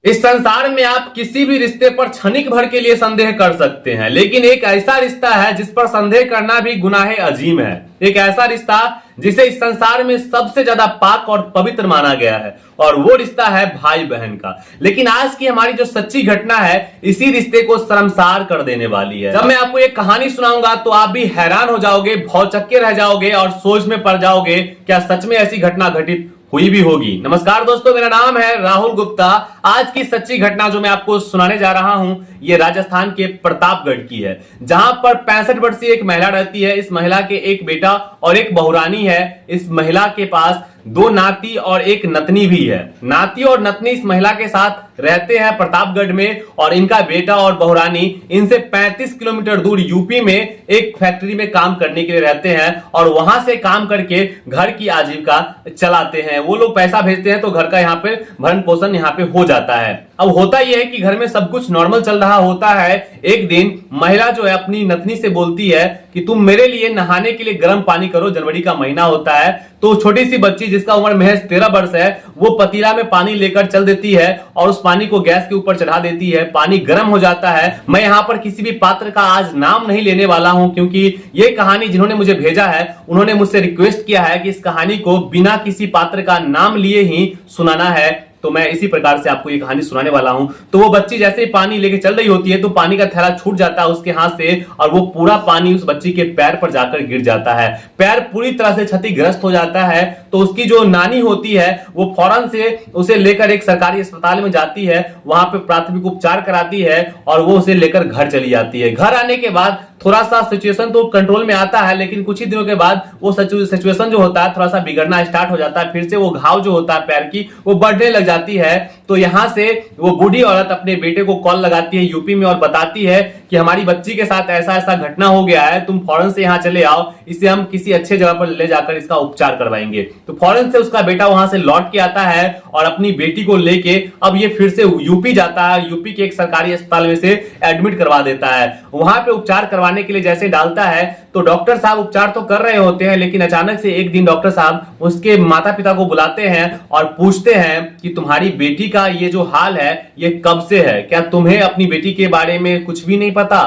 इस संसार में आप किसी भी रिश्ते पर क्षणिक भर के लिए संदेह कर सकते हैं, लेकिन एक ऐसा रिश्ता है जिस पर संदेह करना भी गुनाहे अजीम है। एक ऐसा रिश्ता जिसे इस संसार में सबसे ज्यादा पाक और पवित्र माना गया है, और वो रिश्ता है भाई बहन का। लेकिन आज की हमारी जो सच्ची घटना है इसी रिश्ते को शर्मसार कर देने वाली है। जब मैं आपको एक कहानी सुनाऊंगा तो आप भी हैरान हो जाओगे, भौचक्के रह जाओगे और सोच में पड़ जाओगे क्या सच में ऐसी घटना घटित हुई भी होगी। नमस्कार दोस्तों, मेरा नाम है राहुल गुप्ता। आज की सच्ची घटना जो मैं आपको सुनाने जा रहा हूं ये राजस्थान के प्रतापगढ़ की है, जहां पर 65 वर्षीय एक महिला रहती है। इस महिला के एक बेटा और एक बहुरानी है। इस महिला के पास 2 नाती और एक नतनी भी है। नाती और नतनी इस महिला के साथ रहते हैं प्रतापगढ़ में, और इनका बेटा और बहुरानी इनसे 35 किलोमीटर दूर यूपी में एक फैक्ट्री में काम करने के लिए रहते हैं, और वहां से काम करके घर की आजीविका चलाते हैं। वो लोग पैसा भेजते हैं तो घर का यहाँ पे भरण पोषण यहाँ पे हो जाता है। अब होता यह है कि घर में सब कुछ नॉर्मल चल रहा होता है। एक दिन महिला जो है अपनी नतनी से बोलती है कि तुम मेरे लिए नहाने के लिए गर्म पानी करो, जनवरी का महीना होता है। तो छोटी सी बच्ची जिसका उम्र महज 13 वर्ष है वो पतीला में पानी लेकर चल देती है और उस पानी को गैस के ऊपर चढ़ा देती है। पानी गर्म हो जाता है। मैं यहाँ पर किसी भी पात्र का आज नाम नहीं लेने वाला हूं, क्योंकि ये कहानी जिन्होंने मुझे भेजा है उन्होंने मुझसे रिक्वेस्ट किया है कि इस कहानी को बिना किसी पात्र का नाम लिए ही सुनाना है। तो मैं इसी प्रकार से आपको ये कहानी सुनाने वाला हूं। तो वो बच्ची जैसे ही पानी लेके चल रही होती है तो पानी का थैला छूट जाता है उसके हाथ से, और वो पूरा पानी उस बच्ची के पैर पर जाकर गिर जाता है। पैर पूरी तरह से क्षतिग्रस्त हो जाता है। तो उसकी जो नानी होती है वो फौरन से उसे लेकर एक सरकारी अस्पताल में जाती है, वहां पे प्राथमिक उपचार कराती है और वो उसे लेकर घर चली जाती है। घर आने के बाद थोड़ा सा सिचुएशन तो कंट्रोल में आता है, लेकिन कुछ ही दिनों के बाद वो सिचुएशन जो होता है थोड़ा सा बिगड़ना स्टार्ट हो जाता है। फिर से वो घाव जो होता है पैर की वो बढ़ने लग जाती है। तो यहां से वो बूढ़ी औरत अपने बेटे को कॉल लगाती है यूपी में और बताती है कि हमारी बच्ची के साथ ऐसा ऐसा घटना हो गया है, तुम फौरन से यहाँ चले आओ, इसे हम किसी अच्छे जगह पर ले जाकर इसका उपचार करवाएंगे। तो फौरन से उसका बेटा वहां से लौट के आता है और अपनी बेटी को लेके अब ये फिर से यूपी जाता है। यूपी के एक सरकारी अस्पताल में से एडमिट करवा देता है। वहां पे उपचार करवाने के लिए जैसे डालता है तो डॉक्टर साहब उपचार तो कर रहे होते हैं, लेकिन अचानक से एक दिन डॉक्टर साहब उसके माता पिता को बुलाते हैं और पूछते हैं कि तुम्हारी बेटी का ये जो हाल है ये कब से है, क्या तुम्हें अपनी बेटी के बारे में कुछ भी नहीं पता,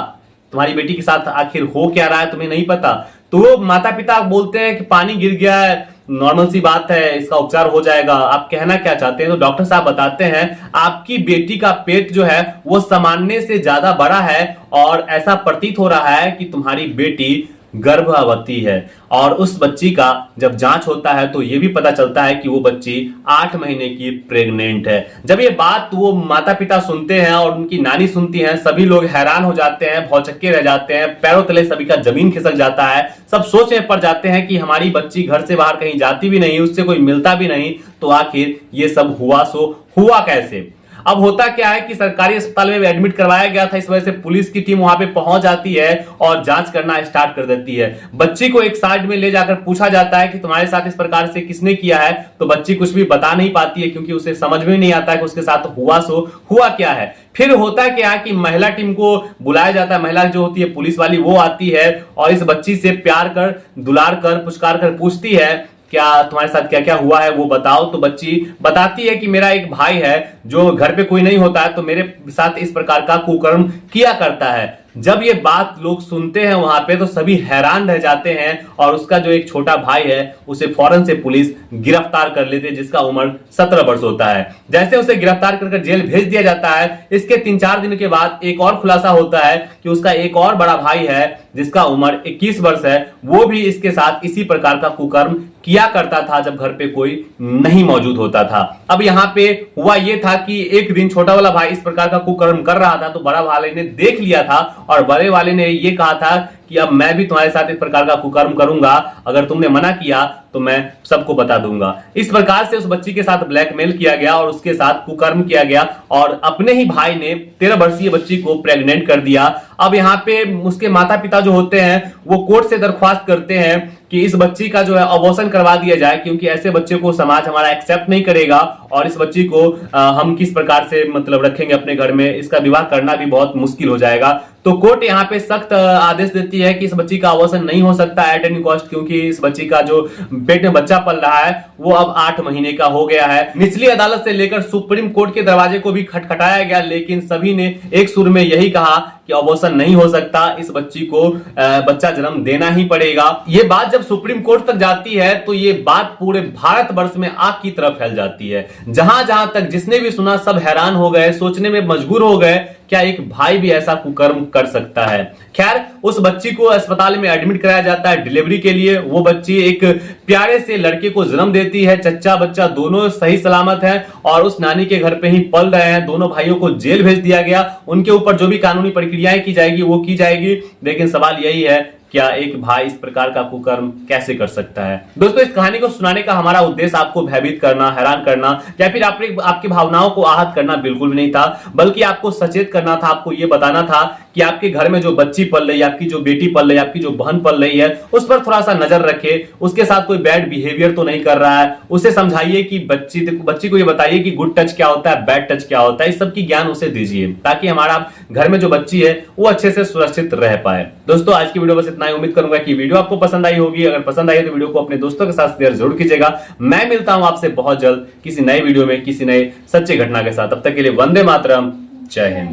तुम्हारी बेटी के साथ आखिर हो क्या रहा है तुम्हें नहीं पता। तो वो माता पिता बोलते हैं कि पानी गिर गया है, नॉर्मल सी बात है, इसका उपचार हो जाएगा, आप कहना क्या चाहते हैं। तो डॉक्टर साहब बताते हैं आपकी बेटी का पेट जो है वो सामान्य से ज्यादा बड़ा है, और ऐसा प्रतीत हो रहा है कि तुम्हारी बेटी गर्भवती है। और उस बच्ची का जब जांच होता है तो यह भी पता चलता है कि वो बच्ची 8 महीने की प्रेग्नेंट है। जब ये बात वो माता पिता सुनते हैं और उनकी नानी सुनती हैं, सभी लोग हैरान हो जाते हैं, भौचक्के रह जाते हैं, पैरों तले सभी का जमीन खिसक जाता है। सब सोच में पड़ जाते हैं कि हमारी बच्ची घर से बाहर कहीं जाती भी नहीं, उससे कोई मिलता भी नहीं, तो आखिर ये सब हुआ सो हुआ कैसे। अब होता क्या है कि सरकारी अस्पताल में एडमिट करवाया गया था, इस वजह से पुलिस की टीम वहां पे पहुंच जाती है और जांच करना स्टार्ट कर देती है। बच्ची को एक साइड में ले जाकर पूछा जाता है कि तुम्हारे साथ इस प्रकार से किसने किया है। तो बच्ची कुछ भी बता नहीं पाती है, क्योंकि उसे समझ में नहीं आता है कि उसके साथ हुआ सो हुआ क्या है। फिर होता क्या है कि महिला टीम को बुलाया जाता है। महिला जो होती है पुलिस वाली वो आती है और इस बच्ची से प्यार कर, दुलार कर, पुचकार कर पूछती है क्या तुम्हारे साथ क्या क्या हुआ है वो बताओ। तो बच्ची बताती है कि मेरा एक भाई है जो घर पे कोई नहीं होता है तो मेरे साथ इस प्रकार का कुकर्म किया करता है। जब ये बात लोग सुनते हैं वहां पे तो सभी हैरान रह जाते हैं, और उसका जो एक छोटा भाई है उसे फौरन से पुलिस गिरफ्तार कर लेती है, जिसका उम्र 17 वर्ष होता है। जैसे उसे गिरफ्तार कर जेल भेज दिया जाता है, इसके 3-4 दिन के बाद एक और खुलासा होता है कि उसका एक और बड़ा भाई है जिसका उम्र 21 वर्ष है, वो भी इसके साथ इसी प्रकार का कुकर्म किया करता था जब घर पे कोई नहीं मौजूद होता था। अब यहाँ पे हुआ ये था कि एक दिन छोटा वाला भाई इस प्रकार का कुकर्म कर रहा था, तो बड़ा भाई ने देख लिया था और बड़े वाले ने ये कहा था कि अब मैं भी तुम्हारे साथ इस प्रकार का कुकर्म करूंगा, अगर तुमने मना किया तो मैं सबको बता दूंगा। इस प्रकार से उस बच्ची के साथ ब्लैकमेल किया गया और उसके साथ कुकर्म किया गया, और अपने ही भाई ने 13 वर्षीय बच्ची को प्रेग्नेंट कर दिया। अब यहाँ पे उसके माता पिता जो होते हैं वो कोर्ट से दरख्वास्त करते हैं कि इस बच्ची का जो है अबॉर्शन करवा दिया जाए, क्योंकि ऐसे बच्चे को समाज हमारा एक्सेप्ट नहीं करेगा और इस बच्ची को हम किस प्रकार से मतलब रखेंगे अपने घर में, इसका विवाह करना भी बहुत मुश्किल हो जाएगा। तो कोर्ट यहाँ पे सख्त आदेश देती है कि इस बच्ची का अबॉर्शन नहीं हो सकता एट एनी कॉस्ट, क्योंकि इस बच्ची का जो पेट में बच्चा पल रहा है वो अब 8 महीने का हो गया है। निचली अदालत से लेकर सुप्रीम कोर्ट के दरवाजे को भी खटखटाया गया, लेकिन सभी ने एक सुर में यही कहा कि अबॉर्शन नहीं हो सकता, इस बच्ची को बच्चा जन्म देना ही पड़ेगा। ये बात जब सुप्रीम कोर्ट तक जाती है तो ये बात पूरे भारतवर्ष में आग की तरफ फैल जाती है। जहां जहां तक जिसने भी सुना सब हैरान हो गए, सोचने में मजबूर हो गए, क्या एक भाई भी ऐसा कुकर्म कर सकता है। खैर, उस बच्ची को अस्पताल में एडमिट कराया जाता है डिलीवरी के लिए। वो बच्ची एक प्यारे से लड़के को जन्म देती है, चच्चा बच्चा दोनों सही सलामत हैं और उस नानी के घर पे ही पल रहे हैं। दोनों भाइयों को जेल भेज दिया गया, उनके ऊपर जो भी कानूनी प्रक्रियाएं की जाएगी वो की जाएगी, लेकिन सवाल यही है क्या एक भाई इस प्रकार का कुकर्म कैसे कर सकता है। दोस्तों, इस कहानी को सुनाने का हमारा उद्देश्य आपको भयभीत करना, हैरान करना या फिर आपकी भावनाओं को आहत करना बिल्कुल भी नहीं था, बल्कि आपको सचेत करना था, आपको यह बताना था कि आपके घर में जो बच्ची पल रही है, आपकी जो बेटी पल रही है, आपकी जो बहन पल रही है, उस पर थोड़ा सा नजर रखे, उसके साथ कोई बैड बिहेवियर तो नहीं कर रहा है। उसे समझाइए कि बच्ची को ये बताइए कि गुड टच क्या होता है, बैड टच क्या होता है, इस सब की ज्ञान उसे दीजिए, ताकि हमारा घर में जो बच्ची है वो अच्छे से सुरक्षित रह पाए। दोस्तों, आज की वीडियो बस इतना ही। उम्मीद करूंगा कि वीडियो आपको पसंद आई होगी। अगर पसंद आई तो वीडियो को अपने दोस्तों के साथ शेयर जरूर कीजिएगा। मैं मिलता हूं आपसे बहुत जल्द किसी नए वीडियो में, किसी नए सच्ची घटना के साथ। तब तक के लिए वंदे मातरम, जय हिंद।